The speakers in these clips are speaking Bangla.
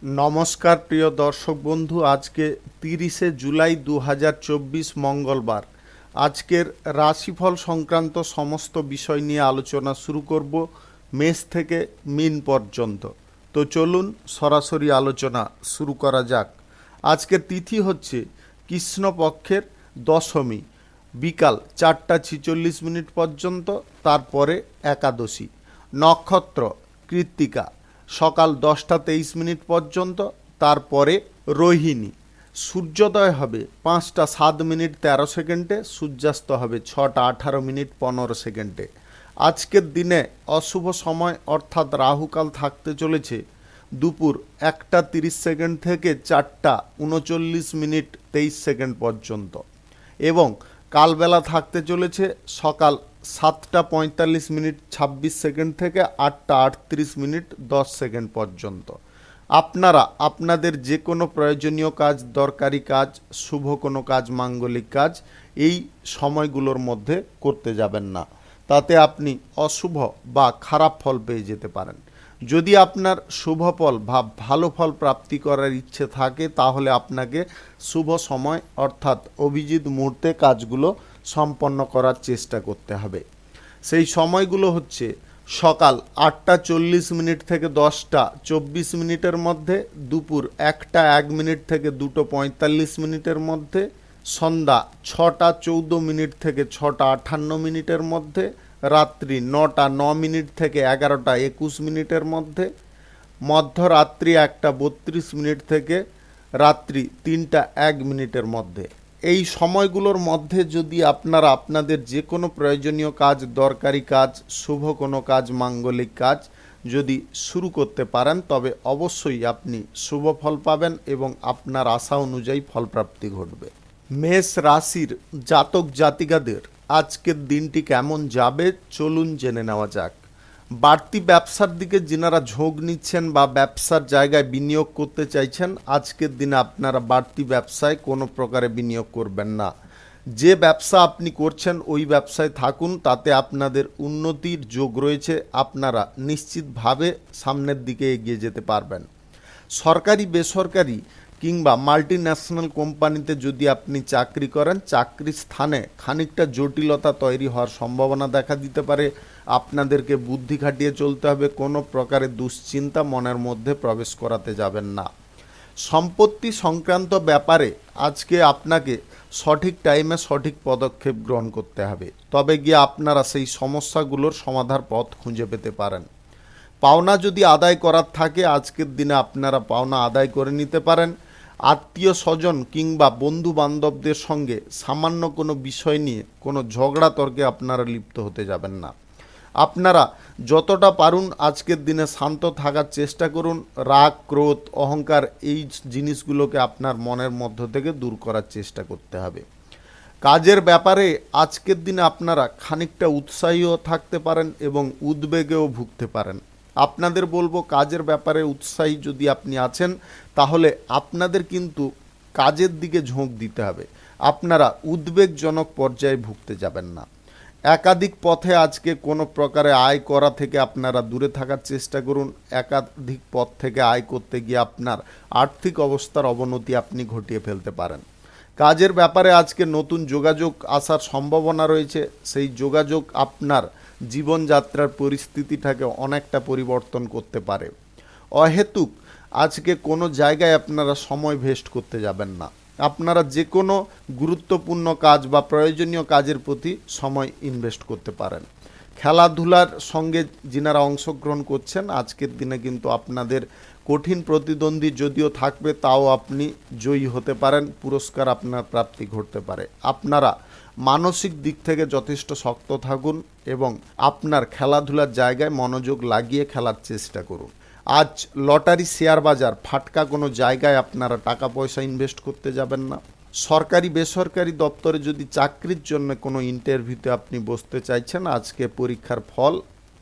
নমস্কার প্রিয় দর্শক বন্ধু, আজকে 30শে জুলাই 2024 মঙ্গলবার। আজকের রাশিফল সংক্রান্ত সমস্ত বিষয় নিয়ে আলোচনা শুরু করব মেষ থেকে মীন পর্যন্ত। তো চলুন সরাসরি আলোচনা শুরু করা যাক। আজকের তিথি হচ্ছে কৃষ্ণপক্ষের দশমী, বিকাল 4টা 46 পর্যন্ত, তারপরে একাদশী। নক্ষত্র কৃত্তিকা, সকাল 10টা 23 পর্যন্ত, তারপরে রোহিণী। সূর্যোদয় হবে 5টা 7 13, সূর্যাস্ত হবে 6টা 18 15। আজকের দিনে অশুভ সময় অর্থাৎ রাহুকাল থাকতে চলেছে দুপুর 1টা 30 থেকে 4টা 39 23 পর্যন্ত, এবং কালবেলা থাকতে চলেছে সকাল 7টা 45 26 থেকে 8টা 38 10 পর্যন্ত। আপনাদের যে কোনো প্রয়োজনীয় কাজ, দরকারি কাজ, শুভ কোনো কাজ, মাঙ্গলিক কাজ এই সময়গুলোর মধ্যে করতে যাবেন না, তাতে আপনি অশুভ বা খারাপ ফল পেয়ে যেতে পারেন। যদি আপনার শুভ ফল বা ভালো ফল প্রাপ্তি করার ইচ্ছে থাকে, তাহলে আপনাকে শুভ সময় অর্থাৎ অভিজিৎ মুহূর্তে কাজগুলো সম্পন্ন করার চেষ্টা করতে হবে। সেই সময়গুলো হচ্ছে সকাল 8টা 40 থেকে 10টা 24 মধ্যে, দুপুর 1টা 1 থেকে 2টো 45 মধ্যে, সন্ধ্যা 6টা 14 থেকে 6টা 58 মধ্যে, রাত্রি 9টা 9 থেকে 11টা 21 মধ্যে, মধ্যরাত্রি 1টা 32 থেকে রাত্রি 3টা 1 মধ্যে। এই সময়গুলোর মধ্যে যদি আপনারা আপনাদের যে কোনো প্রয়োজনীয় কাজ, দরকারি কাজ, শুভ কোনো কাজ, মাঙ্গলিক কাজ যদি শুরু করতে পারেন, তবে অবশ্যই আপনি শুভ ফল পাবেন এবং আপনার আশা অনুযায়ী ফলপ্রাপ্তি ঘটবে। মেষ রাশির জাতক জাতিকাদের আজকের দিনটি কেমন যাবে চলুন জেনে নেওয়া যাক। বাড়তি ব্যবসার দিকে যিনারা ঝোঁক নিচ্ছেন বা ব্যবসার জায়গায় বিনিয়োগ করতে চাইছেন, আজকের দিনে আপনারা বাড়তি ব্যবসায় কোনো প্রকারে বিনিয়োগ করবেন না। যে ব্যবসা আপনি করছেন ওই ব্যবসায় থাকুন, তাতে আপনাদের উন্নতির যোগ রয়েছে। আপনারা নিশ্চিতভাবে সামনের দিকে এগিয়ে যেতে পারবেন। সরকারি, বেসরকারি কিংবা মাল্টি ন্যাশনাল কোম্পানিতে যদি আপনি চাকরি করেন, চাকরির স্থানে খানিকটা জটিলতা তৈরি হওয়ার সম্ভাবনা দেখা দিতে পারে। আপনাদেরকে বুদ্ধি খাটিয়ে চলতে হবে, কোনো প্রকারের দুশ্চিন্তা মনের মধ্যে প্রবেশ করাতে যাবেন না। সম্পত্তি সংক্রান্ত ব্যাপারে আজকে আপনাকে সঠিক টাইমে সঠিক পদক্ষেপ গ্রহণ করতে হবে, তবে গিয়ে আপনারা সেই সমস্যাগুলোর সমাধার পথ খুঁজে পেতে পারেন। পাওনা যদি আদায় করার থাকে, আজকের দিনে আপনারা পাওনা আদায় করে নিতে পারেন। আত্মীয় স্বজন কিংবা বন্ধু বান্ধবদের সঙ্গে সামান্য কোনো বিষয় নিয়ে কোনো ঝগড়া তর্কে আপনারা লিপ্ত হতে যাবেন না। আপনারা যতটা পারুন আজকের দিনে শান্ত থাকার চেষ্টা করুন। রাগ, ক্রোধ, অহংকার এই জিনিসগুলোকে আপনার মনের মধ্য থেকে দূর করার চেষ্টা করতে হবে। কাজের ব্যাপারে আজকের দিনে আপনারা খানিকটা উৎসাহীও থাকতে পারেন এবং উদ্বেগেও ভুগতে পারেন। আপনাদের বলবো, কাজের ব্যাপারে উৎসাহী যদি আপনি আছেন, তাহলে আপনাদের কিন্তু কাজের দিকে ঝোঁক দিতে হবে। আপনারা উদ্বেগজনক পর্যায়ে ভুগতে যাবেন না। একাধিক পথে আজকে কোনো প্রকারে আয় করা থেকে আপনারা দূরে থাকার চেষ্টা করুন। একাধিক পথ থেকে আয় করতে গিয়ে আপনার আর্থিক অবস্থার অবনতি আপনি ঘটিয়ে ফেলতে পারেন। কাজের ব্যাপারে আজকে নতুন যোগাযোগ আসার সম্ভাবনা রয়েছে। সেই যোগাযোগ আপনার জীবনযাত্রার পরিস্থিতিটাকে অনেকটা পরিবর্তন করতে পারে। অহেতুক আজকে কোনো জায়গায় আপনারা সময় ভেস্ট করতে যাবেন না। আপনারা যে কোনো গুরুত্বপূর্ণ কাজ বা প্রয়োজনীয় কাজের প্রতি সময় ইনভেস্ট করতে পারেন। খেলাধুলার সঙ্গে যিনারা অংশগ্রহণ করছেন, আজকের দিনে কিন্তু আপনাদের কঠিন প্রতিদ্বন্দ্বী যদিও থাকবে, তাও আপনি জয়ী হতে পারেন, পুরস্কার আপনার প্রাপ্তি ঘটতে পারে। আপনারা মানসিক দিক থেকে যথেষ্ট শক্ত থাকুন এবং আপনার খেলাধুলার জায়গায় মনোযোগ লাগিয়ে খেলার চেষ্টা করুন। আজ লটারি, শেয়ার বাজার, ফাটকা কোনো জায়গায় আপনারা টাকা পয়সা ইনভেস্ট করতে যাবেন না। সরকারি, বেসরকারি দপ্তরে যদি চাকরির জন্য কোনো ইন্টারভিউতে আপনি বসতে চাইছেন, আজকে পরীক্ষার ফল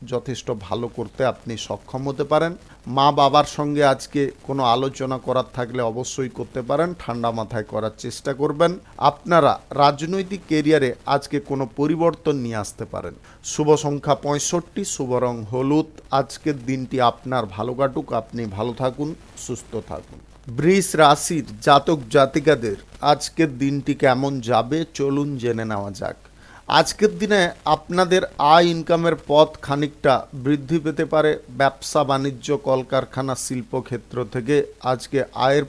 যথেষ্ট ভালো করতে আপনি সক্ষম হতে পারেন। মা বাবার সঙ্গে আজকে কোনো আলোচনা করার থাকলে অবশ্যই করতে পারেন, ঠান্ডা মাথায় করার চেষ্টা করবেন। আপনারা রাজনৈতিক কেরিয়ারে আজকে কোনো পরিবর্তন নিয়ে আসতে পারেন। শুভ সংখ্যা 65, শুভ রং হলুদ। আজকের দিনটি আপনার ভালো কাটুক, আপনি ভালো থাকুন, সুস্থ থাকুন। বৃষ রাশির জাতক জাতিকাদের আজকের দিনটি কেমন যাবে চলুন জেনে নেওয়া যাক। আজকের দিনে আপনাদের আয় ইনকামের পথ খানিকটা বৃদ্ধি পেতে পারে। ব্যবসা বাণিজ্য, কলকারখানা, শিল্পক্ষেত্র থেকে আজকে আয়ের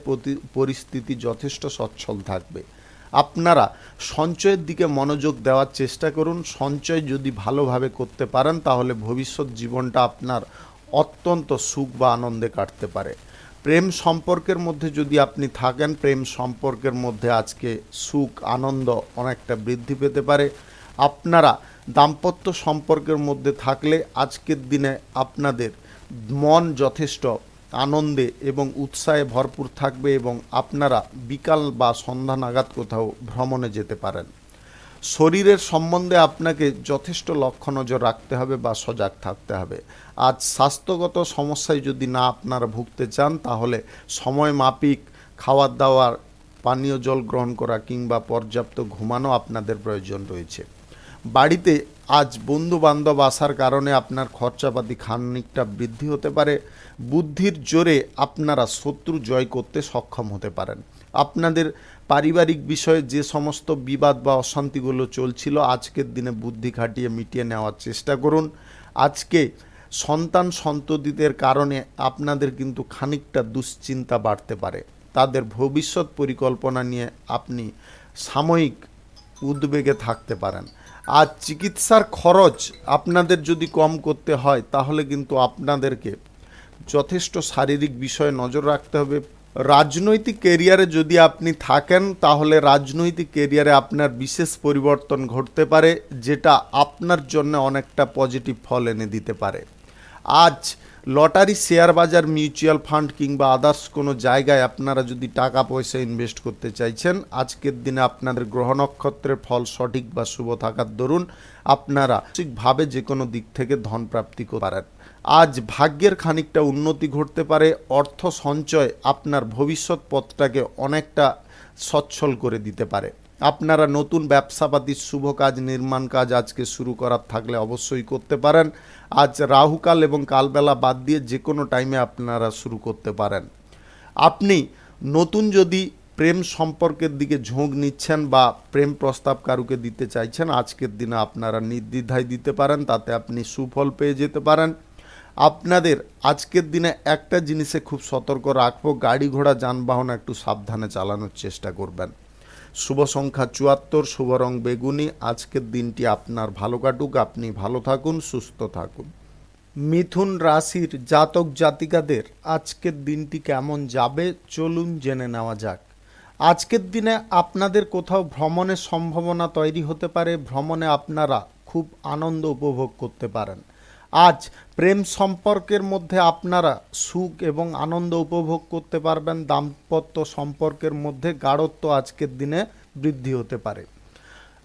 পরিস্থিতি যথেষ্ট সচ্ছল থাকবে। আপনারা সঞ্চয়ের দিকে মনোযোগ দেওয়ার চেষ্টা করুন। সঞ্চয় যদি ভালোভাবে করতে পারেন তাহলে ভবিষ্যৎ জীবনটা আপনার অত্যন্ত সুখ বা আনন্দে কাটতে পারে। প্রেম সম্পর্কের মধ্যে যদি আপনি থাকেন, প্রেম সম্পর্কের মধ্যে আজকে সুখ আনন্দ অনেকটা বৃদ্ধি পেতে পারে। আপনারা দাম্পত্য সম্পর্কের মধ্যে থাকলে আজকের দিনে আপনাদের মন যথেষ্ট আনন্দে এবং উৎসাহে ভরপুর থাকবে এবং আপনারা বিকাল বা সন্ধ্যা নাগাদ কোথাও ভ্রমণে যেতে পারেন। শরীরের সম্বন্ধে আপনাকে যথেষ্ট লক্ষ্য নজর রাখতে হবে বা সজাগ থাকতে হবে। আজ স্বাস্থ্যগত সমস্যায় যদি না আপনারা ভুগতে চান তাহলে সময় মাফিক খাওয়ার দাওয়ার, পানীয় জল গ্রহণ করা কিংবা পর্যাপ্ত ঘুমানো আপনাদের প্রয়োজন রয়েছে। বাড়িতে আজ বন্ধু বান্ধব আসার কারণে আপনার খরচাপাতি খানিকটা বৃদ্ধি হতে পারে। বুদ্ধির জোরে আপনারা শত্রু জয় করতে সক্ষম হতে পারেন। আপনাদের পারিবারিক বিষয়ে যে সমস্ত বিবাদ বা অশান্তিগুলো চলছিল আজকের দিনে বুদ্ধি খাটিয়ে মিটিয়ে নেওয়ার চেষ্টা করুন। আজকে সন্তান সন্ততিদের কারণে আপনাদের কিন্তু খানিকটা দুশ্চিন্তা বাড়তে পারে। তাদের ভবিষ্যৎ পরিকল্পনা নিয়ে আপনি সাময়িক উদ্বেগে থাকতে পারেন। আর চিকিৎসার খরচ আপনাদের যদি কম করতে হয় তাহলে কিন্তু আপনাদেরকে যথেষ্ট শারীরিক বিষয়ে নজর রাখতে হবে। রাজনৈতিক কেরিয়ারে যদি আপনি থাকেন তাহলে রাজনৈতিক কেরিয়ারে আপনার বিশেষ পরিবর্তন ঘটতে পারে, যেটা আপনার জন্য অনেকটা পজিটিভ ফল এনে দিতে পারে। আজ লটারি, শেয়ার বাজার, মিউচুয়াল ফান্ড কিংবা আদার্স কোনো জায়গায় আপনারা যদি টাকা পয়সা ইনভেস্ট করতে চাইছেন, আজকের দিনে আপনাদের গ্রহ নক্ষত্রের ফল সঠিক বা শুভ থাকার দরুন আপনারা ঠিকভাবে যে কোনো দিক থেকে ধন প্রাপ্তি করতে পারেন। আজ ভাগ্যের খানিকটা উন্নতি ঘটতে পারে। অর্থ সঞ্চয় আপনার ভবিষ্যৎ পথটাকে অনেকটা সচ্ছল করে দিতে পারে। আপনারা নতুন ব্যবসাপাতির শুভ কাজ, নির্মাণ কাজ আজকে শুরু করার থাকলে অবশ্যই করতে পারেন। আজ রাহুকাল এবং কালবেলা বাদ দিয়ে যে কোনো টাইমে আপনারা শুরু করতে পারেন। আপনি নতুন যদি প্রেম সম্পর্কের দিকে ঝোঁক নিচ্ছেন বা প্রেম প্রস্তাব কারুকে দিতে চাইছেন, আজকের দিনে আপনারা নির্দ্বিধায় দিতে পারেন, তাতে আপনি সুফল পেয়ে যেতে পারেন। আপনাদের আজকের দিনে একটা জিনিসে খুব সতর্ক রাখবো, গাড়ি ঘোড়া যানবাহন একটু সাবধানে চালানোর চেষ্টা করবেন। শুভ সংখ্যা 74, শুভ রং বেগুনি। আজকের দিনটি আপনার ভালো কাটুক, আপনি ভালো থাকুন, সুস্থ থাকুন। মিথুন রাশির জাতক জাতিকাদের আজকের দিনটি কেমন যাবে চলুন জেনে নেওয়া যাক। আজকের দিনে আপনাদের কোথাও ভ্রমণের সম্ভাবনা তৈরি হতে পারে। ভ্রমণে আপনারা খুব আনন্দ উপভোগ করতে পারেন। আজ প্রেম সম্পর্কের মধ্যে আপনারা সুখ এবং আনন্দ উপভোগ করতে পারবেন। দাম্পত্য সম্পর্কের মধ্যে গাঢ়ত্ব আজকের দিনে বৃদ্ধি হতে পারে।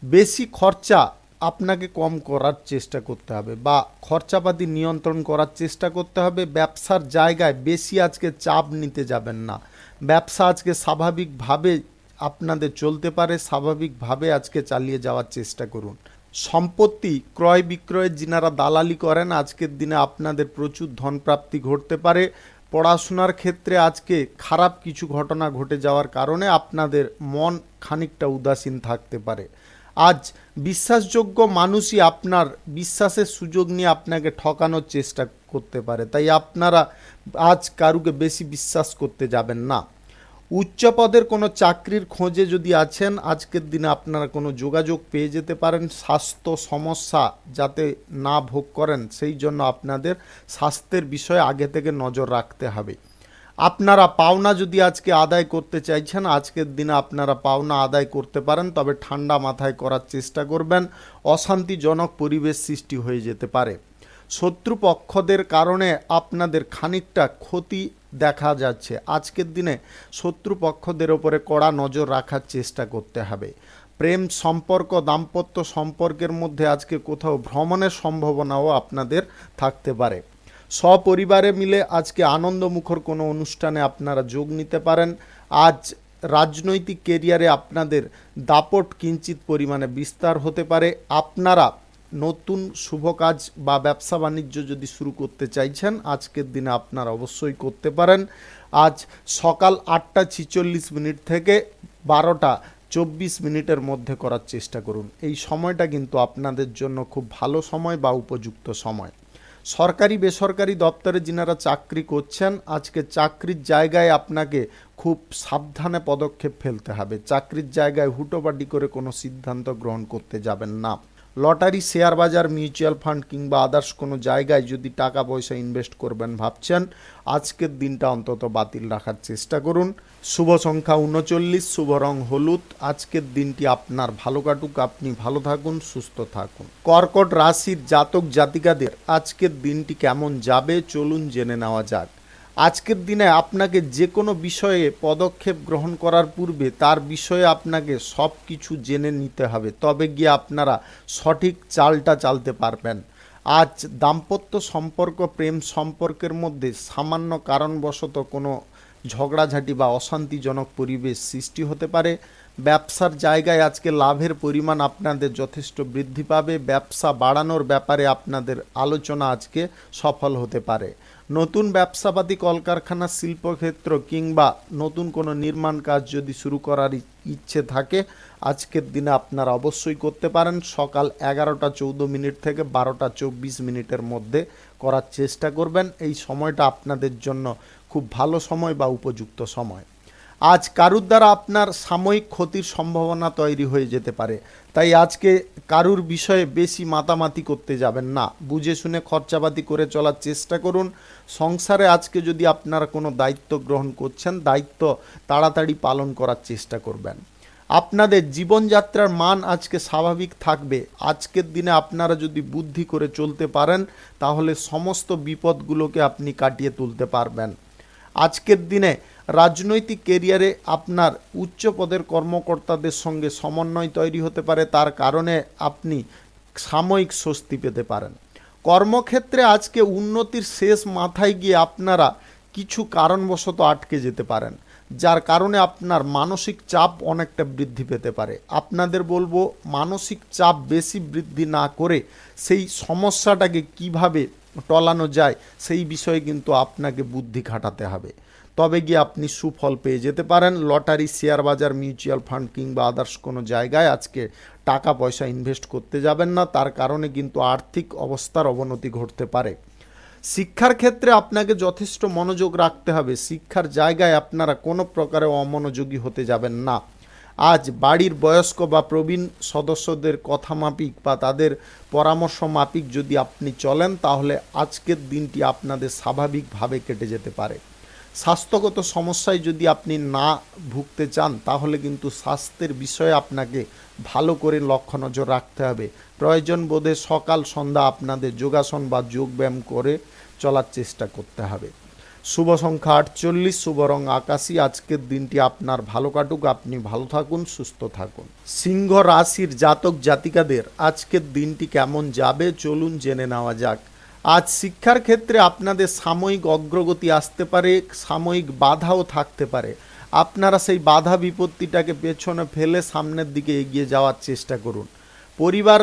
বেশি খরচা আপনাকে কম করার চেষ্টা করতে হবে বা খরচাপাতি নিয়ন্ত্রণ করার চেষ্টা করতে হবে। ব্যবসার জায়গায় বেশি আজকে চাপ নিতে যাবেন না। ব্যবসা আজকে স্বাভাবিকভাবে আপনাদের চলতে পারে, স্বাভাবিকভাবে আজকে চালিয়ে যাওয়ার চেষ্টা করুন। সম্পত্তি ক্রয় বিক্রয়ের যিনারা দালালি করেন, আজকের দিনে আপনাদের প্রচুর ধনপ্রাপ্তি ঘটতে পারে। পড়াশোনার ক্ষেত্রে আজকে খারাপ কিছু ঘটনা ঘটে যাওয়ার কারণে আপনাদের মন খানিকটা উদাসীন থাকতে পারে। আজ বিশ্বাসযোগ্য মানুষই আপনার বিশ্বাসের সুযোগ নিয়ে আপনাকে ঠকানোর চেষ্টা করতে পারে, তাই আপনারা আজ কারুকে বেশি বিশ্বাস করতে যাবেন না। উচ্চ পদের কোনো চাকরির খোঁজে যদি আছেন, আজকের দিনে আপনারা কোনো যোগাযোগ পেয়ে যেতে পারেন। স্বাস্থ্য সমস্যা যাতে না ভোগ করেন সেই জন্য আপনাদের স্বাস্থ্যের বিষয়ে আগে থেকে নজর রাখতে হবে। আপনারা পাওনা যদি আজকে আদায় করতে চাইছেন, আজকের দিনে আপনারা পাওনা আদায় করতে পারেন, তবে ঠান্ডা মাথায় করার চেষ্টা করবেন। অশান্তিজনক পরিবেশ সৃষ্টি হয়ে যেতে পারে। শত্রুপক্ষদের কারণে আপনাদের খানিকটা ক্ষতি দেখা যাচ্ছে। আজকের দিনে শত্রুপক্ষদের ওপরে কড়া নজর রাখার চেষ্টা করতে হবে। প্রেম সম্পর্ক, দাম্পত্য সম্পর্কের মধ্যে আজকে কোথাও ভ্রমণের সম্ভাবনাও আপনাদের থাকতে পারে। সপরিবারে মিলে আজকে আনন্দমুখর কোনো অনুষ্ঠানে আপনারা যোগ নিতে পারেন। আজ রাজনৈতিক কেরিয়ারে আপনাদের দাপট কিঞ্চিত পরিমাণে বিস্তার হতে পারে। আপনারা নতুন শুভ কাজ বা ব্যবসা বাণিজ্য যদি শুরু করতে চাইছেন, আজকের দিনে আপনারা অবশ্যই করতে পারেন। আজ সকাল 8:46 থেকে 12:24 মধ্যে করার চেষ্টা করুন। এই সময়টা কিন্তু আপনাদের জন্য খুব ভালো সময় বা উপযুক্ত সময়। সরকারি বেসরকারি দপ্তরে যিনারা চাকরি করছেন, আজকে চাকরির জায়গায় আপনাকে খুব সাবধানে পদক্ষেপ ফেলতে হবে। চাকরির জায়গায় হুটোপাটি করে কোনো সিদ্ধান্ত গ্রহণ করতে যাবেন না। লটারি, শেয়ার বাজার, মিউচুয়াল ফান্ড কিংবা আদার্স কোনো জায়গায় যদি টাকা পয়সা ইনভেস্ট করবেন ভাবছেন, আজকের দিনটা অন্তত বাতিল রাখার চেষ্টা করুন। শুভ সংখ্যা 39, শুভ রং হলুদ। আজকের দিনটি আপনার ভালো কাটুক, আপনি ভালো থাকুন, সুস্থ থাকুন। কর্কট রাশির জাতক জাতিকাদের আজকের দিনটি কেমন যাবে চলুন জেনে নেওয়া যাক। আজকের দিনে আপনাকে যে কোনো বিষয়ে পদক্ষেপ গ্রহণ করার পূর্বে তার বিষয়ে আপনাকে সব কিছু জেনে নিতে হবে, তবে গিয়ে আপনারা সঠিক চালটা চালতে পারবেন। আজ দাম্পত্য সম্পর্ক, প্রেম সম্পর্কের মধ্যে সামান্য কারণবশত কোনো ঝগড়াঝাঁটি বা অশান্তিজনক পরিবেশ সৃষ্টি হতে পারে। ব্যবসার জায়গায় আজকে লাভের পরিমাণ আপনাদের যথেষ্ট বৃদ্ধি পাবে। ব্যবসা বাড়ানোর ব্যাপারে আপনাদের আলোচনা আজকে সফল হতে পারে। নতুন ব্যবসাপাতি, কলকারখানা, শিল্পক্ষেত্র কিংবা নতুন কোনো নির্মাণ কাজ যদি শুরু করার ইচ্ছে থাকে, আজকের দিনে আপনারা অবশ্যই করতে পারেন। সকাল 11:14 থেকে 12:24 মধ্যে করার চেষ্টা করবেন। এই সময়টা আপনাদের জন্য খুব ভালো সময় বা উপযুক্ত সময়। আজ কারুর দ্বারা আপনার সাময়িক ক্ষতির সম্ভাবনা তৈরি হয়ে যেতে পারে, তাই আজকে কারুর বিষয়ে বেশি মাতামাতি করতে যাবেন না। বুঝে শুনে খরচাপাতি করে চলার চেষ্টা করুন। সংসারে আজকে যদি আপনারা কোনো দায়িত্ব গ্রহণ করছেন, দায়িত্ব তাড়াতাড়ি পালন করার চেষ্টা করবেন। আপনাদের জীবনযাত্রার মান আজকে স্বাভাবিক থাকবে। আজকের দিনে আপনারা যদি বুদ্ধি করে চলতে পারেন, তাহলে সমস্ত বিপদগুলোকে আপনি কাটিয়ে তুলতে পারবেন। আজকের দিনে রাজনৈতিক কেরিয়ারে আপনার উচ্চ পদের কর্মকর্তাদের সঙ্গে সমন্বয় তৈরি হতে পারে, তার কারণে আপনি সাময়িক স্বস্তি পেতে পারেন। কর্মক্ষেত্রে আজকে উন্নতির শেষ মাথায় গিয়ে আপনারা কিছু কারণবশত আটকে যেতে পারেন, যার কারণে আপনার মানসিক চাপ অনেকটা বৃদ্ধি পেতে পারে। আপনাদের বলবো, মানসিক চাপ বেশি বৃদ্ধি না করে সেই সমস্যাটাকে কিভাবে টলানো যায় সেই বিষয়ে কিন্তু আপনাকে বুদ্ধি খাটাতে হবে, তবে গিয়ে আপনি সুফল পেয়ে যেতে পারেন। লটারি, শেয়ার বাজার, মিউচুয়াল ফান্ড কিংবা আদার্স কোনো জায়গায় আজকে টাকা পয়সা ইনভেস্ট করতে যাবেন না, তার কারণে কিন্তু আর্থিক অবস্থার অবনতি ঘটতে পারে। শিক্ষার ক্ষেত্রে আপনাকে যথেষ্ট মনোযোগ রাখতে হবে। শিক্ষার জায়গায় আপনারা কোনো প্রকারে অমনোযোগী হতে যাবেন না। আজ বাড়ির বয়স্ক বা প্রবীণ সদস্যদের কথা মাফিক বা তাদের পরামর্শ মাফিক যদি আপনি চলেন, তাহলে আজকের দিনটি আপনাদের স্বাভাবিকভাবে কেটে যেতে পারে। স্বাস্থ্যগত সমস্যায় যদি আপনি না ভুগতে চান, তাহলে কিন্তু স্বাস্থ্যের বিষয়ে আপনাকে ভালো করে লক্ষ্য নজর রাখতে হবে। প্রয়োজন বোধে সকাল সন্ধ্যা আপনাদের যোগাসন বা যোগব্যায়াম করে চলার চেষ্টা করতে হবে। শুভ সংখ্যা 48, শুভ রং আকাশী। আজকের দিনটি আপনার ভালো কাটুক, আপনি ভালো থাকুন, সুস্থ থাকুন। সিংহ রাশির জাতক জাতিকাদের আজকের দিনটি কেমন যাবে চলুন জেনে নেওয়া যাক। আজ শিক্ষার ক্ষেত্রে আপনাদের সাময়িক অগ্রগতি আসতে পারে, সাময়িক বাধাও থাকতে পারে। আপনারা সেই বাধা বিপত্তিটাকে পেছনে ফেলে সামনের দিকে এগিয়ে যাওয়ার চেষ্টা করুন। পরিবার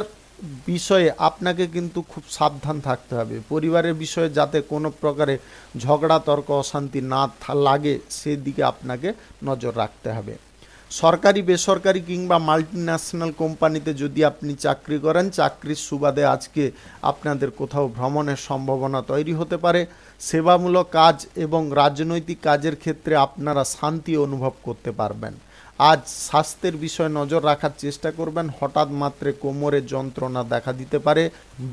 বিষয়ে আপনাকে কিন্তু খুব সাবধান থাকতে হবে। পরিবারের বিষয়ে যাতে কোনো প্রকারে ঝগড়া, তর্ক, অশান্তি না লাগে সেদিকে আপনাকে নজর রাখতে হবে। সরকারি বেসরকারি কিংবা মাল্টিন্যাশনাল কোম্পানিতে যদি আপনি চাকরি করেন, চাকরির সুবাদে আজকে আপনাদের কোথাও ভ্রমণের সম্ভাবনা তৈরি হতে পারে। সেবামূলক কাজ এবং রাজনৈতিক কাজের ক্ষেত্রে আপনারা শান্তি অনুভব করতে পারবেন। আজ স্বাস্থ্যের বিষয়ে নজর রাখার চেষ্টা করবেন। হঠাৎ মাত্রে কোমরের যন্ত্রণা দেখা দিতে পারে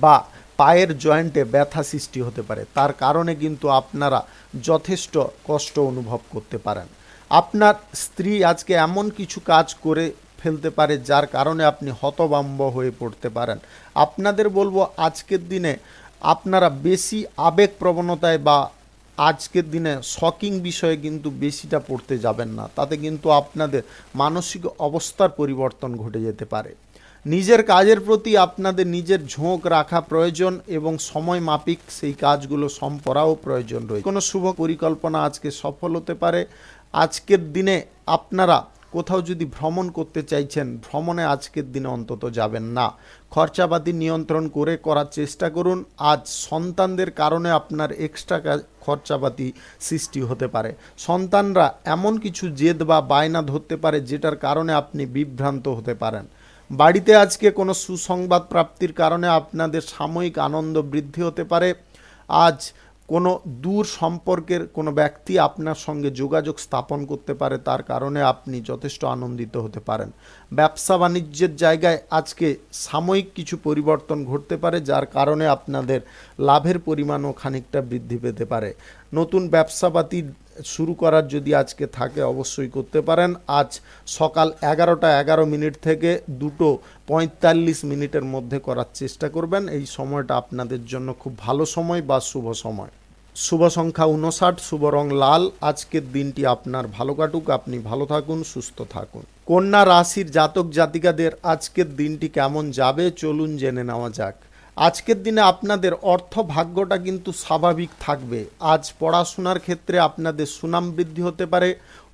বা পায়ের জয়েন্টে ব্যথা সৃষ্টি হতে পারে, তার কারণে কিন্তু আপনারা যথেষ্ট কষ্ট অনুভব করতে পারেন। আপনার স্ত্রী আজকে এমন কিছু কাজ করে ফেলতে পারে যার কারণে আপনি হতভম্ব হয়ে পড়তে পারেন। আপনাদের বলবো, আজকের দিনে আপনারা বেশি আবেগ প্রবণতায় বা আজকের দিনে শকিং বিষয়ে কিন্তু বেশিটা পড়তে যাবেন না, তাতে কিন্তু আপনাদের মানসিক অবস্থার পরিবর্তন ঘটে যেতে পারে। নিজের কাজের প্রতি আপনাদের নিজের ঝোঁক রাখা প্রয়োজন এবং সময় মাফিক সেই কাজগুলো করাও প্রয়োজন রয়েছে। কোনো শুভ পরিকল্পনা আজকে সফল হতে পারে। আজকের দিনে আপনারা কোথাও যদি ভ্রমণ করতে চাইছেন, ভ্রমণে আজকের দিনে অন্তত যাবেন না। খরচাপাতি নিয়ন্ত্রণ করে করার চেষ্টা করুন। আজ সন্তানদের কারণে আপনার এক্সট্রা খরচাপাতি সৃষ্টি হতে পারে। সন্তানরা এমন কিছু জেদ বা বায়না ধরতে পারে যেটার কারণে আপনি বিভ্রান্ত হতে পারেন। বাড়িতে আজকে কোনো সুসংবাদ প্রাপ্তির কারণে আপনাদের সাময়িক আনন্দ বৃদ্ধি হতে পারে। আজ কোনো দূর সম্পর্কের কোনো ব্যক্তি আপনার সঙ্গে যোগাযোগ স্থাপন করতে পারে, তার কারণে আপনি যথেষ্ট আনন্দিত হতে পারেন। ব্যবসা বাণিজ্যের জায়গায় আজকে সাময়িক কিছু পরিবর্তন ঘটতে পারে, যার কারণে আপনাদের লাভের পরিমাণও খানিকটা বৃদ্ধি পেতে পারে। নতুন ব্যবসাপাতি শুরু করার যদি আজকে থাকে অবশ্যই করতে পারেন। আজ সকাল 11টা 11 থেকে 2:45 মধ্যে করার চেষ্টা করবেন। এই সময়টা আপনাদের জন্য খুব ভালো সময় বা শুভ সময়। শুভ সংখ্যা 59, শুভ রং লাল। আজকের দিনটি আপনার ভালো কাটুক, আপনি ভালো থাকুন, সুস্থ থাকুন। কন্যা রাশির জাতক জাতিকাদের আজকের দিনটি কেমন যাবে চলুন জেনে নেওয়া যাক। আজকের দিনে আপনাদের অর্থ ভাগ্যটা কিন্তু স্বাভাবিক থাকবে। আজ পড়াশোনার ক্ষেত্রে আপনাদের সুনাম বৃদ্ধি হতে পারে।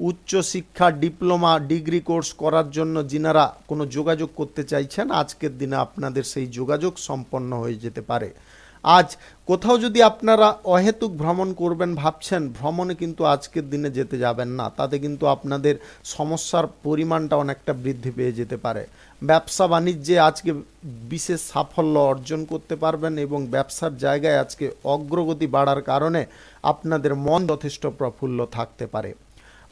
উচ্চশিক্ষা, ডিপ্লোমা, ডিগ্রি কোর্স করার জন্য যিনারা কোনো যোগাযোগ করতে চাইছেন, আজকের দিনে আপনাদের সেই যোগাযোগ সম্পন্ন হয়ে যেতে পারে। আজ কোথাও যদি আপনারা অহেতুক ভ্রমণ করবেন ভাবছেন, ভ্রমণে কিন্তু আজকের দিনে যেতে যাবেন না, তাতে কিন্তু আপনাদের সমস্যার পরিমাণটা অনেকটা বৃদ্ধি পেয়ে যেতে পারে। ব্যবসা বাণিজ্যে আজকে বিশেষ সাফল্য অর্জন করতে পারবেন এবং ব্যবসার জায়গায় আজকে অগ্রগতি বাড়ার কারণে আপনাদের মন যথেষ্ট প্রফুল্ল থাকতে পারে।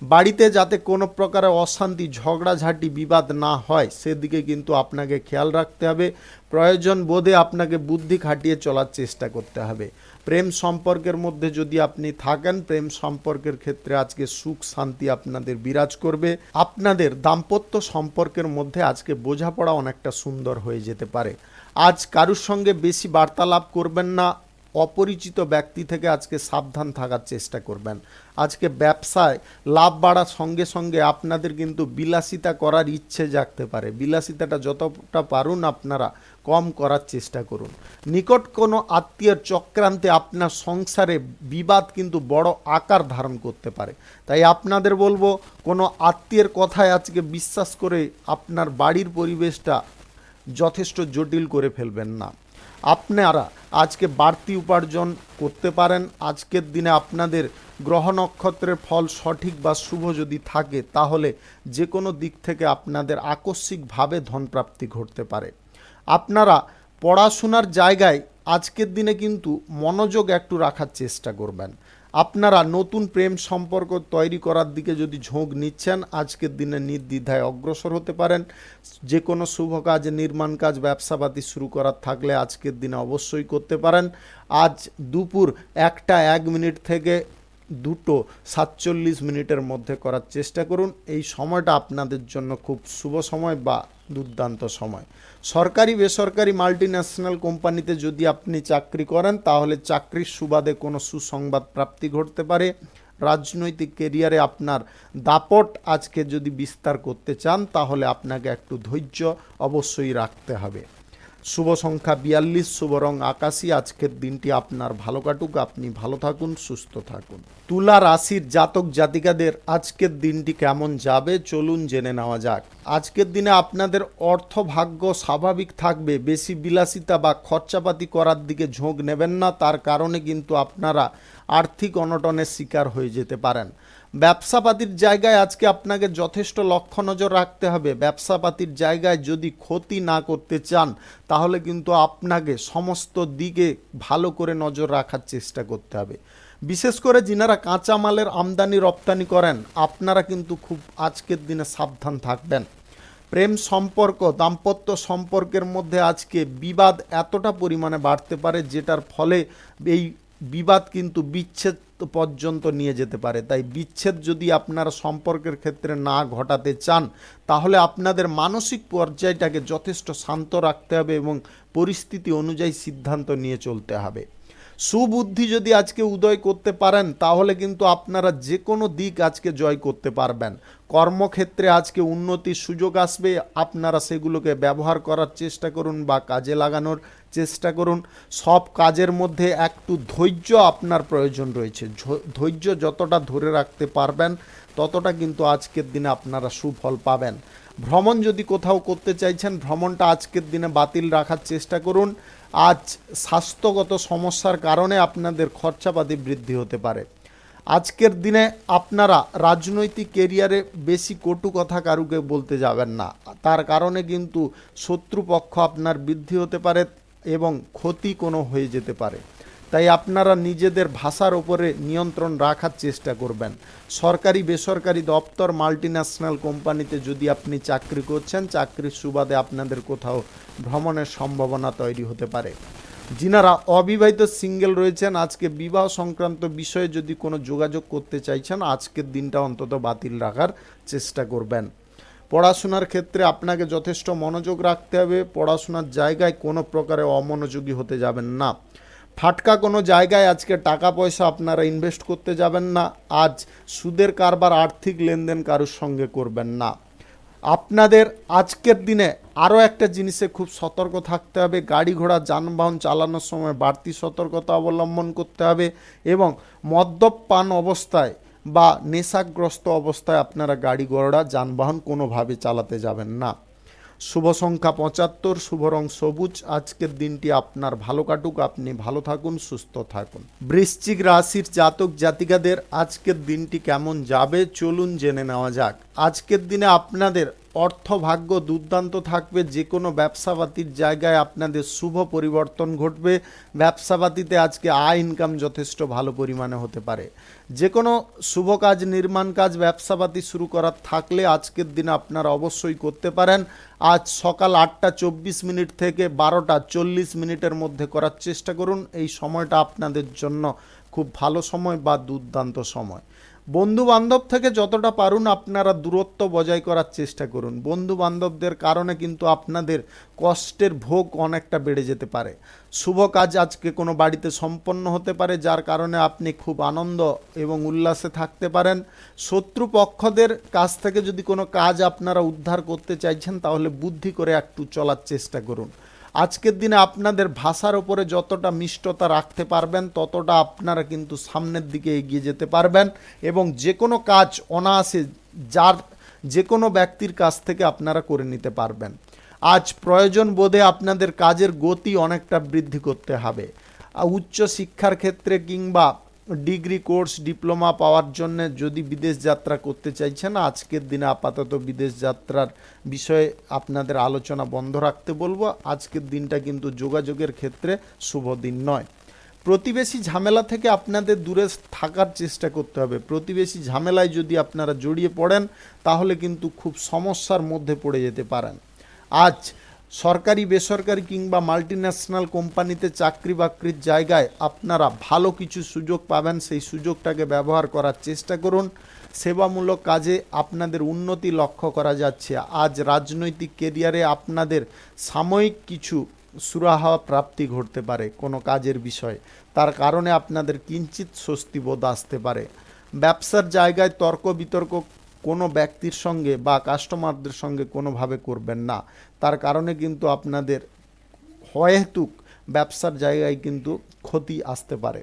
বাড়িতে যাতে কোনো প্রকারের অশান্তি, ঝগড়াঝাঁটি, বিবাদ না হয় সেদিকে কিন্তু আপনাকে খেয়াল রাখতে হবে। প্রয়োজন বোধে আপনাকে বুদ্ধি খাটিয়ে চলার চেষ্টা করতে হবে। প্রেম সম্পর্কের মধ্যে যদি আপনি থাকেন, প্রেম সম্পর্কের ক্ষেত্রে আজকে সুখ শান্তি আপনাদের বিরাজ করবে। আপনাদের দাম্পত্য সম্পর্কের মধ্যে আজকে বোঝাপড়া অনেকটা সুন্দর হয়ে যেতে পারে। আজ কারুর সঙ্গে বেশি বার্তালাপ করবেন না। অপরিচিত ব্যক্তি থেকে আজকে সাবধান থাকার চেষ্টা করবেন। আজকে ব্যবসায় লাভ বাড়ার সঙ্গে সঙ্গে আপনাদের কিন্তু বিলাসিতা করার ইচ্ছে জাগতে পারে। বিলাসিতাটা যতটা পারুন আপনারা কম করার চেষ্টা করুন। নিকট কোনো আত্মীয়ের চক্রান্তে আপনার সংসারে বিবাদ কিন্তু বড় আকার ধারণ করতে পারে। তাই আপনাদের বলবো, কোনো আত্মীয়ের কথায় আজকে বিশ্বাস করে আপনার বাড়ির পরিবেশটা যথেষ্ট জটিল করে ফেলবেন না। আপনারা আজকে বাড়তি উপার্জন করতে পারেন। আজকের দিনে আপনাদের গ্রহ নক্ষত্রের ফল সঠিক বা শুভ যদি থাকে, তাহলে যে কোনো দিক থেকে আপনাদের আকস্মিকভাবে ধনপ্রাপ্তি ঘটতে পারে। আপনারা পড়াশোনার জায়গায় আজকের দিনে কিন্তু মনোযোগ একটু রাখার চেষ্টা করবেন। আপনারা নতুন প্রেম সম্পর্ক তৈরি করার দিকে যদি ঝোঁক নিচ্ছেন, আজকের দিনে নির্দ্বিধায় অগ্রসর হতে পারেন। যে কোনো শুভ কাজ, নির্মাণ কাজ, ব্যবসাপাতি শুরু করার থাকলে আজকের দিনে অবশ্যই করতে পারেন। আজ দুপুর 1টা 1 থেকে 2:47 মধ্যে করার চেষ্টা করুন। এই সময়টা আপনাদের জন্য খুব শুভ সময় বা দুর্দান্ত সময়। সরকারি বেসরকারি মাল্টিন্যাশনাল কোম্পানিতে যদি আপনি চাকরি করেন, তাহলে চাকরির সুবাদে কোনো সুসংবাদ প্রাপ্তি ঘটতে পারে। রাজনৈতিক কেরিয়ারে আপনার দাপট আজকে যদি বিস্তার করতে চান, তাহলে আপনাকে একটু ধৈর্য অবশ্যই রাখতে হবে। শুভ সংখ্যা 42, শুভ রং আকাশী। আজকের দিনটি আপনার ভালো কাটুক, আপনি ভালো থাকুন, সুস্থ থাকুন। তুলা রাশির জাতক জাতিকাদের আজকের দিনটি কেমন যাবে চলুন জেনে নেওয়া যাক। আজকের দিনে আপনাদের অর্থ ভাগ্য স্বাভাবিক থাকবে। বেশি বিলাসিতা বা খরচাপাতি করার দিকে ঝোঁক নেবেন না, তার কারণে কিন্তু আপনারা আর্থিক অনটনের শিকার হয়ে যেতে পারেন। ব্যবসাপাতির জায়গায় আজকে আপনাকে যথেষ্ট লক্ষ্য নজর রাখতে হবে। ব্যবসাপাতির জায়গায় যদি ক্ষতি না করতে চান, তাহলে কিন্তু আপনাকে সমস্ত দিকে ভালো করে নজর রাখার চেষ্টা করতে হবে। বিশেষ করে যিনারা কাঁচামালের আমদানি রপ্তানি করেন, আপনারা কিন্তু খুব আজকের দিনে সাবধান থাকবেন। প্রেম সম্পর্ক, দাম্পত্য সম্পর্কের মধ্যে আজকে বিবাদ এতটা পরিমাণে বাড়তে পারে, যেটার ফলে এই বিবাদ কিন্তু বিচ্ছেদ পর্যন্ত নিয়ে যেতে পারে। তাই বিচ্ছেদ যদি আপনারা সম্পর্কের ক্ষেত্রে না ঘটাতে চান, তাহলে আপনাদের মানসিক পর্যায়টাকে যথেষ্ট শান্ত রাখতে হবে এবং পরিস্থিতি অনুযায়ী সিদ্ধান্ত নিয়ে চলতে হবে। সুবুদ্ধি যদি আজকে উদয় করতে পারেন তাহলে কিন্তু আপনারা যে কোনো দিক আজকে জয় করতে পারবেন। কর্মক্ষেত্রে আজকে উন্নতির সুযোগ আসবে, আপনারা সেগুলোকে ব্যবহার করার চেষ্টা করুন বা কাজে লাগানোর চেষ্টা করুন। সব কাজের মধ্যে একটু ধৈর্য আপনার প্রয়োজন রয়েছে। ধৈর্য যতটা ধরে রাখতে পারবেন ততটা কিন্তু আজকের দিনে আপনারা সুফল পাবেন। ভ্রমণ যদি কোথাও করতে চাইছেন, ভ্রমণটা আজকের দিনে বাতিল রাখার চেষ্টা করুন। আজ স্বাস্থ্যগত সমস্যার কারণে আপনাদের খরচাপাতি বৃদ্ধি হতে পারে। আজকের দিনে আপনারা রাজনৈতিক কেরিয়ারে বেশি কটু কথা কারুকে বলতে যাবেন না, তার কারণে কিন্তু শত্রুপক্ষ আপনার বৃদ্ধি হতে পারে এবং ক্ষতি কোনো হয়ে যেতে পারে। তাই আপনারা নিজেদের ভাষার ওপরে নিয়ন্ত্রণ রাখার চেষ্টা করবেন। সরকারি বেসরকারি দপ্তর মাল্টিন্যাশনাল কোম্পানিতে যদি আপনি চাকরি করছেন, চাকরির সুবাদে আপনাদের কোথাও ভ্রমণের সম্ভাবনা তৈরি হতে পারে। যিনারা অবিবাহিত সিঙ্গেল রয়েছেন, আজকে বিবাহ সংক্রান্ত বিষয়ে যদি কোনো যোগাযোগ করতে চাইছেন, আজকের দিনটা অন্তত বাতিল রাখার চেষ্টা করবেন। পড়াশোনার ক্ষেত্রে আপনাকে যথেষ্ট মনোযোগ রাখতে হবে। পড়াশোনার জায়গায় কোনো প্রকারে অমনোযোগী হতে যাবেন না। ফাটকা কোনো জায়গায় আজকে টাকা পয়সা আপনারা ইনভেস্ট করতে যাবেন না। আজ সুদের কারবার, আর্থিক লেনদেন কারোর সঙ্গে করবেন না। আপনাদের আজকের দিনে আরও একটা জিনিসে খুব সতর্ক থাকতে হবে। গাড়ি ঘোড়া যানবাহন চালানোর সময় বাড়তি সতর্কতা অবলম্বন করতে হবে এবং মদ্যপান অবস্থায় বা নেশাগ্রস্ত অবস্থায় আপনারা গাড়ি ঘোড়া যানবাহন কোনোভাবে চালাতে যাবেন না। শুভ সংখ্যা 75, শুভ রং সবুজ। আজকের দিনটি আপনার ভালো কাটুক, আপনি ভালো থাকুন, সুস্থ থাকুন। বৃশ্চিক রাশির জাতক জাতিকাদের আজকের দিনটি কেমন যাবে চলুন জেনে নেওয়া যাক। আজকের দিনে আপনাদের অর্থভাগ্য দুর্দান্ত থাকবে। যে কোনো ব্যবসাপাতির জায়গায় আপনাদের শুভ পরিবর্তন ঘটবে। ব্যবসাপাতিতে আজকে আয় ইনকাম যথেষ্ট ভালো পরিমাণে হতে পারে। যে কোনো শুভ কাজ, নির্মাণ কাজ, ব্যবসাপাতি শুরু করার থাকলে আজকের দিনে আপনারা অবশ্যই করতে পারেন। আজ সকাল 8টা 24 থেকে 12টা 40 মধ্যে করার চেষ্টা করুন। এই সময়টা আপনাদের জন্য খুব ভালো সময় বা দুর্দান্ত সময়। বন্ধু বান্ধব থেকে যতটা পারুন আপনারা দূরত্ব বজায় করার চেষ্টা করুন। বন্ধু বান্ধবদের কারণে কিন্তু আপনাদের কষ্টের ভোগ অনেকটা বেড়ে যেতে পারে। শুভ কাজ আজকে কোনো বাড়িতে সম্পন্ন হতে পারে, যার কারণে আপনি খুব আনন্দ এবং উল্লাসে থাকতে পারেন। শত্রুপক্ষদের কাছ থেকে যদি কোনো কাজ আপনারা উদ্ধার করতে চাইছেন তাহলে বুদ্ধি করে একটু চলার চেষ্টা করুন। আজকের দিনে আপনাদের ভাষার ওপরে যতটা মিষ্টতা রাখতে পারবেন ততটা আপনারা কিন্তু সামনের দিকে এগিয়ে যেতে পারবেন এবং যে কোনো কাজ অনায়াসে যে কোনো ব্যক্তির কাছ থেকে আপনারা করে নিতে পারবেন। আজ প্রয়োজন বোধে আপনাদের কাজের গতি অনেকটা বৃদ্ধি করতে হবে। উচ্চ শিক্ষার ক্ষেত্রে কিংবা ডিগ্রি কোর্স, ডিপ্লোমা পাওয়ার জন্য যদি বিদেশ যাত্রা করতে চাইছেন, আজকের দিনে আপাতত বিদেশ যাত্রার বিষয়ে আপনাদের আলোচনা বন্ধ রাখতে বলবো। আজকের দিনটা কিন্তু যোগাযোগের ক্ষেত্রে শুভ দিন নয়। প্রতিবেশী ঝামেলা থেকে আপনাদের দূরে থাকার চেষ্টা করতে হবে। প্রতিবেশী ঝামেলায় যদি আপনারা জড়িয়ে পড়েন তাহলে কিন্তু খুব সমস্যার মধ্যে পড়ে যেতে পারেন। আজ সরকারি বেসরকারি কিংবা মাল্টিন্যাশনাল কোম্পানিতে চাকরি বাকরির জায়গায় আপনারা ভালো কিছু সুযোগ পাবেন, সেই সুযোগটাকে ব্যবহার করার চেষ্টা করুন। সেবামূলক কাজে আপনাদের উন্নতি লক্ষ্য করা যাচ্ছে। আজ রাজনৈতিক কেরিয়ারে আপনাদের সাময়িক কিছু সুরাহা প্রাপ্তি ঘটতে পারে কোনো কাজের বিষয়ে, তার কারণে আপনাদের কিঞ্চিত স্বস্তিবোধ আসতে পারে। ব্যবসার জায়গায় তর্ক বিতর্ক কোনো ব্যক্তির সঙ্গে বা কাস্টমারদের সঙ্গে কোনোভাবে করবেন না, তার কারণে কিন্তু আপনাদের হয়তুক ব্যবসার জায়গায় কিন্তু ক্ষতি আসতে পারে।